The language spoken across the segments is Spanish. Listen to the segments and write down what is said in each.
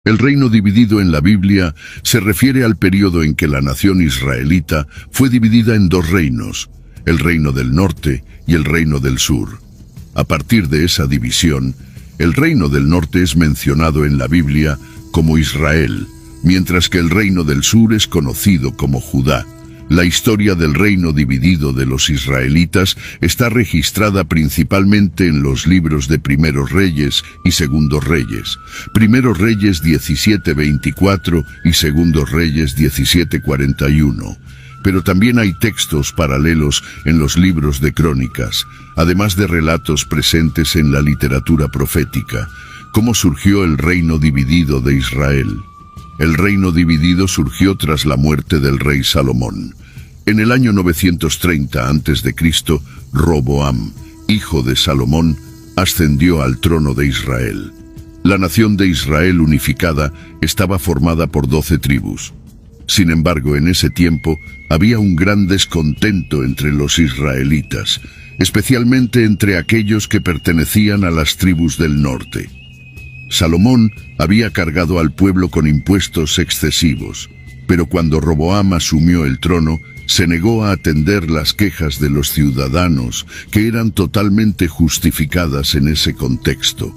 El reino dividido en la Biblia se refiere al periodo en que la nación israelita fue dividida en dos reinos, el reino del norte y el reino del sur. A partir de esa división, el reino del norte es mencionado en la Biblia como Israel, mientras que el reino del sur es conocido como Judá. La historia del reino dividido de los israelitas está registrada principalmente en los libros de Primeros Reyes y Segundos Reyes, Primeros Reyes 17:24 y Segundos Reyes 17:41. Pero también hay textos paralelos en los libros de Crónicas, además de relatos presentes en la literatura profética, cómo surgió el reino dividido de Israel. El reino dividido surgió tras la muerte del rey Salomón. En el año 930 a.C., Roboam, hijo de Salomón, ascendió al trono de Israel. La nación de Israel unificada estaba formada por 12 tribus. Sin embargo, en ese tiempo había un gran descontento entre los israelitas, especialmente entre aquellos que pertenecían a las tribus del norte. Salomón había cargado al pueblo con impuestos excesivos, pero cuando Roboam asumió el trono, se negó a atender las quejas de los ciudadanos, que eran totalmente justificadas en ese contexto.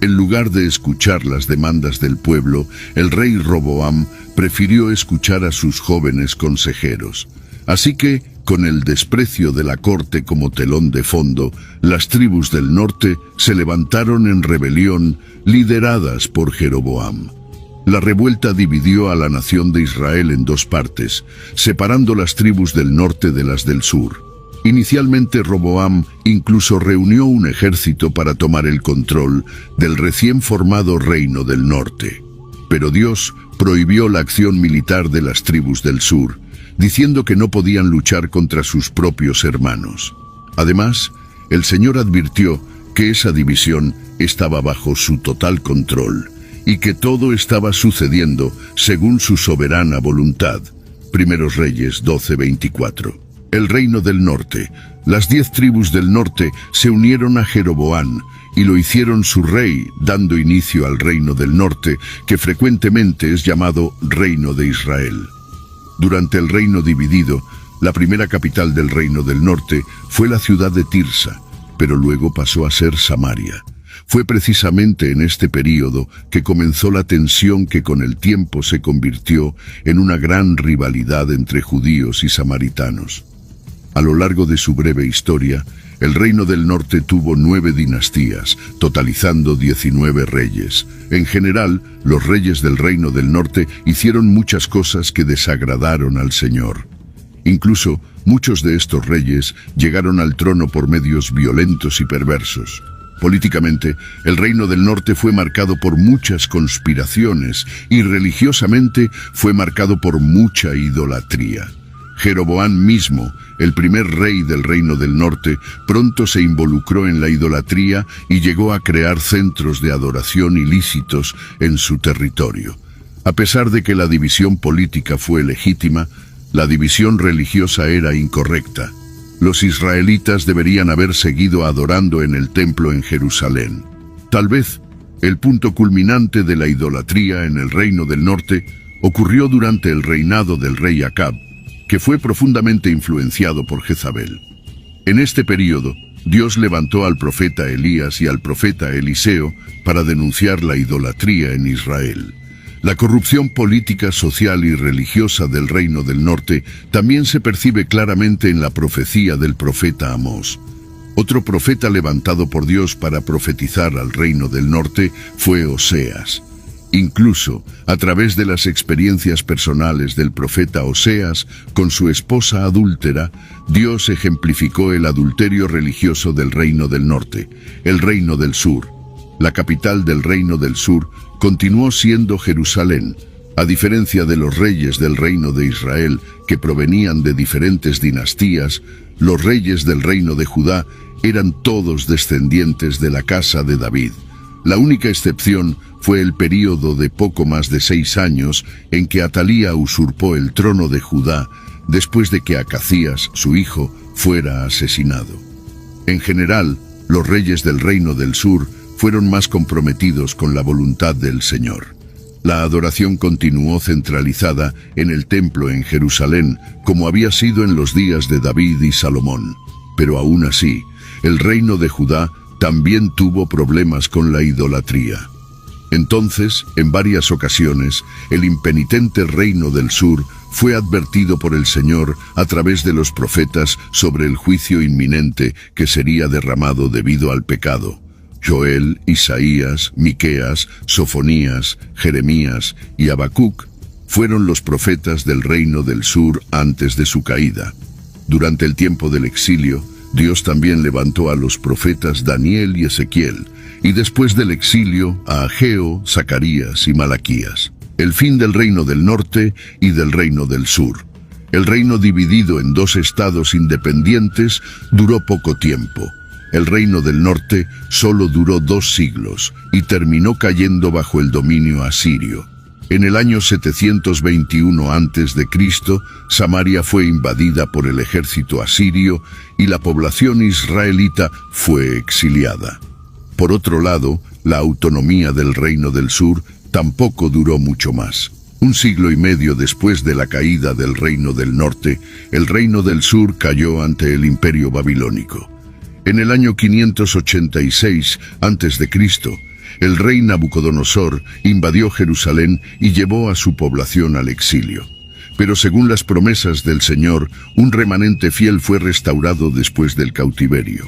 En lugar de escuchar las demandas del pueblo, el rey Roboam prefirió escuchar a sus jóvenes consejeros. Así que, con el desprecio de la corte como telón de fondo, las tribus del norte se levantaron en rebelión, lideradas por Jeroboam. La revuelta dividió a la nación de Israel en dos partes, separando las tribus del norte de las del sur. Inicialmente Roboam incluso reunió un ejército para tomar el control del recién formado reino del norte. Pero Dios prohibió la acción militar de las tribus del sur, diciendo que no podían luchar contra sus propios hermanos. Además, el Señor advirtió que esa división estaba bajo su total control y que todo estaba sucediendo según su soberana voluntad. Primeros Reyes 12:24. El reino del norte. Las 10 tribus del norte se unieron a Jeroboam y lo hicieron su rey, dando inicio al reino del norte, que frecuentemente es llamado Reino de Israel. Durante el reino dividido, la primera capital del reino del norte fue la ciudad de Tirsa, pero luego pasó a ser Samaria. Fue precisamente en este período que comenzó la tensión que con el tiempo se convirtió en una gran rivalidad entre judíos y samaritanos. A lo largo de su breve historia, el reino del norte tuvo 9 dinastías, totalizando 19 reyes. En general, los reyes del reino del norte hicieron muchas cosas que desagradaron al Señor. Incluso, muchos de estos reyes llegaron al trono por medios violentos y perversos. Políticamente, el reino del norte fue marcado por muchas conspiraciones y religiosamente fue marcado por mucha idolatría. Jeroboam mismo, el primer rey del reino del norte, pronto se involucró en la idolatría y llegó a crear centros de adoración ilícitos en su territorio. A pesar de que la división política fue legítima, la división religiosa era incorrecta. Los israelitas deberían haber seguido adorando en el templo en Jerusalén. Tal vez, el punto culminante de la idolatría en el reino del norte ocurrió durante el reinado del rey Acab, que fue profundamente influenciado por Jezabel. En este período, Dios levantó al profeta Elías y al profeta Eliseo para denunciar la idolatría en Israel. La corrupción política, social y religiosa del reino del norte también se percibe claramente en la profecía del profeta Amós. Otro profeta levantado por Dios para profetizar al reino del norte fue Oseas. Incluso, a través de las experiencias personales del profeta Oseas con su esposa adúltera, Dios ejemplificó el adulterio religioso del reino del norte, el reino del sur. La capital del reino del sur continuó siendo Jerusalén. A diferencia de los reyes del reino de Israel, que provenían de diferentes dinastías, los reyes del reino de Judá eran todos descendientes de la casa de David. La única excepción fue el período de poco más de 6 años en que Atalía usurpó el trono de Judá después de que Acazías, su hijo, fuera asesinado. En general, los reyes del reino del sur fueron más comprometidos con la voluntad del Señor. La adoración continuó centralizada en el templo en Jerusalén, como había sido en los días de David y Salomón. Pero aún así, el reino de Judá también tuvo problemas con la idolatría. Entonces, en varias ocasiones, el impenitente reino del sur fue advertido por el Señor a través de los profetas sobre el juicio inminente que sería derramado debido al pecado. Joel, Isaías, Miqueas, Sofonías, Jeremías y Habacuc fueron los profetas del reino del sur antes de su caída. Durante el tiempo del exilio, Dios también levantó a los profetas Daniel y Ezequiel, y después del exilio a Ageo, Zacarías y Malaquías. El fin del reino del norte y del reino del sur. El reino dividido en dos estados independientes duró poco tiempo. El reino del norte solo duró 2 siglos y terminó cayendo bajo el dominio asirio. En el año 721 a.C., Samaria fue invadida por el ejército asirio y la población israelita fue exiliada. Por otro lado, la autonomía del reino del sur tampoco duró mucho más. 1 siglo y medio después de la caída del reino del norte, el reino del sur cayó ante el imperio babilónico. En el año 586 a.C., el rey Nabucodonosor invadió Jerusalén y llevó a su población al exilio. Pero según las promesas del Señor, un remanente fiel fue restaurado después del cautiverio.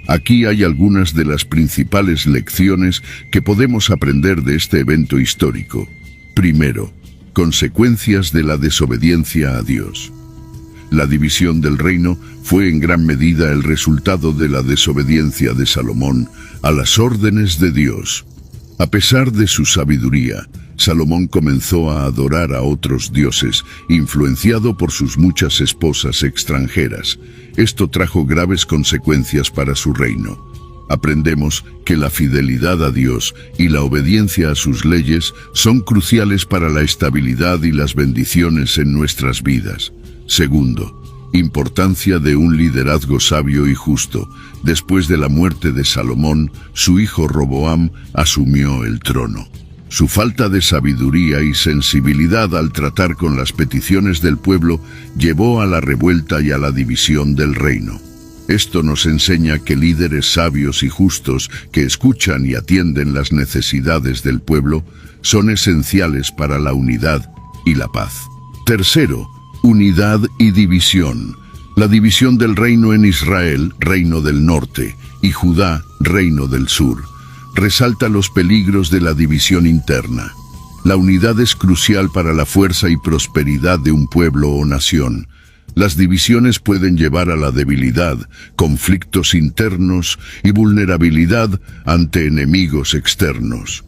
Aquí hay algunas de las principales lecciones que podemos aprender de este evento histórico. Primero, consecuencias de la desobediencia a Dios. La división del reino fue en gran medida el resultado de la desobediencia de Salomón a las órdenes de Dios. A pesar de su sabiduría, Salomón comenzó a adorar a otros dioses, influenciado por sus muchas esposas extranjeras. Esto trajo graves consecuencias para su reino. Aprendemos que la fidelidad a Dios y la obediencia a sus leyes son cruciales para la estabilidad y las bendiciones en nuestras vidas. Segundo, importancia de un liderazgo sabio y justo. Después de la muerte de Salomón, su hijo Roboam asumió el trono. Su falta de sabiduría y sensibilidad al tratar con las peticiones del pueblo llevó a la revuelta y a la división del reino. Esto nos enseña que líderes sabios y justos que escuchan y atienden las necesidades del pueblo son esenciales para la unidad y la paz. Tercero, unidad y división. La división del reino en Israel, reino del norte, y Judá, reino del sur, resalta los peligros de la división interna. La unidad es crucial para la fuerza y prosperidad de un pueblo o nación. Las divisiones pueden llevar a la debilidad, conflictos internos y vulnerabilidad ante enemigos externos.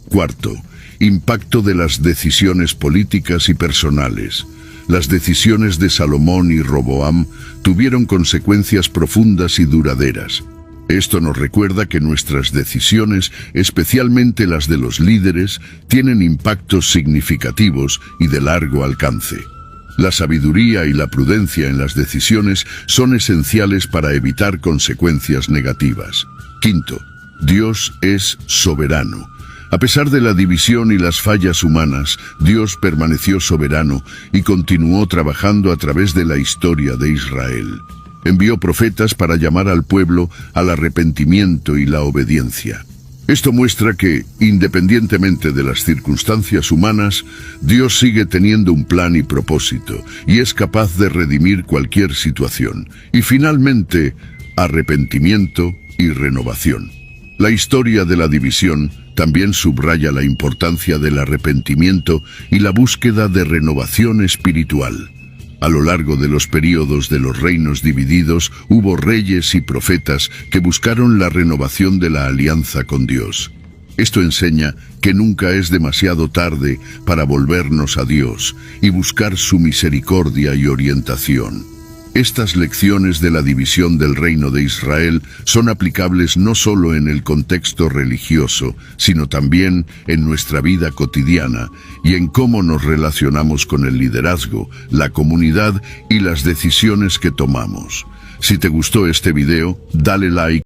Cuarto, impacto de las decisiones políticas y personales. Las decisiones de Salomón y Roboam tuvieron consecuencias profundas y duraderas. Esto nos recuerda que nuestras decisiones, especialmente las de los líderes, tienen impactos significativos y de largo alcance. La sabiduría y la prudencia en las decisiones son esenciales para evitar consecuencias negativas. Quinto, Dios es soberano. A pesar de la división y las fallas humanas, Dios permaneció soberano y continuó trabajando a través de la historia de Israel. Envió profetas para llamar al pueblo al arrepentimiento y la obediencia. Esto muestra que, independientemente de las circunstancias humanas, Dios sigue teniendo un plan y propósito, y es capaz de redimir cualquier situación. Y finalmente, arrepentimiento y renovación. La historia de la división también subraya la importancia del arrepentimiento y la búsqueda de renovación espiritual. A lo largo de los períodos de los reinos divididos, hubo reyes y profetas que buscaron la renovación de la alianza con Dios. Esto enseña que nunca es demasiado tarde para volvernos a Dios y buscar su misericordia y orientación. Estas lecciones de la división del reino de Israel son aplicables no solo en el contexto religioso, sino también en nuestra vida cotidiana y en cómo nos relacionamos con el liderazgo, la comunidad y las decisiones que tomamos. Si te gustó este video, dale like.